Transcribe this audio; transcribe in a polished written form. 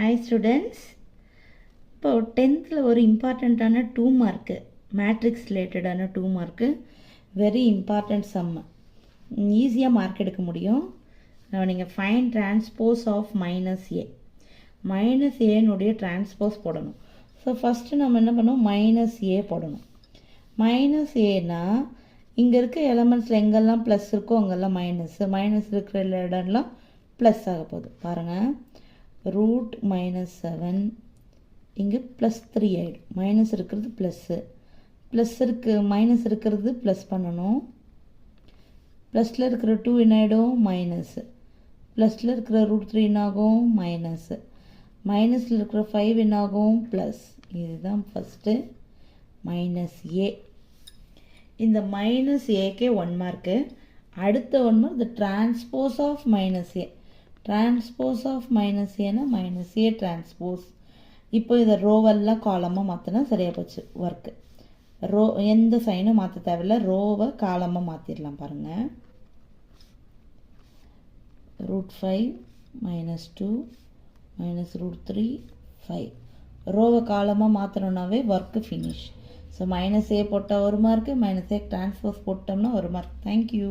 Hi students. இப்போ 10th ஒரு இம்பார்ட்டண்ட்டான 2 மார்க்கு மேட்ரிக்ஸ் ரிலேட்டடான 2 மார்க்கு வெரி இம்பார்ட்டண்ட் சம். ஈஸியாக மார்க் எடுக்க முடியும். நீங்கள் find transpose of minus A. Minus ஏனுடைய டிரான்ஸ்போஸ் போடணும். ஸோ ஃபஸ்ட்டு நம்ம என்ன பண்ணோம், மைனஸ் ஏ போடணும். மைனஸ் ஏனா இங்கே இருக்க எலமெண்ட்ஸில் எங்கெல்லாம் ப்ளஸ் இருக்கோ அங்கெல்லாம் மைனஸ் இருக்கிற இடம்லாம் ப்ளஸ் ஆக போகுது. பாருங்கள், ரூட் -7 இங்கே +3 ஆகிடும். மைனஸ் இருக்கிறது ப்ளஸ்ஸு, மைனஸ் இருக்கிறது ப்ளஸ் பண்ணணும். ப்ளஸில் இருக்கிற 2 என்ன ஆகிடும், மைனஸு. ப்ளஸில் இருக்கிற √3 என்னாகும், மைனஸு. மைனஸில் இருக்கிற 5 என்னாகும், ப்ளஸ். இதுதான் ஃபஸ்ட்டு மைனஸ் ஏ. இந்த மைனஸ் ஏக்கே 1 மார்க்கு. அடுத்த 1 mark the transpose of minus A. Transpose of minus ஏன்னா மைனஸ் ஏ டிரான்ஸ்போஸ். இப்போ இதை ரோவெல்லாம் காலமாக மாற்றினா சரியாக போச்சு ஒர்க்கு. ரோ எந்த சைனும் மாற்ற தேவையில்லை, ரோவை காலமாக மாற்றிடலாம். பாருங்கள், √5 -2 -√3 5. ரோவை காலமாக மாற்றணுன்னாவே ஒர்க்கு ஃபினிஷ். ஸோ மைனஸ் ஏ போட்டால் 1 மார்க்கு, மைனஸ் ஏ டிரான்ஸ்போஸ் போட்டோம்னா 1 மார்க். தேங்க்யூ.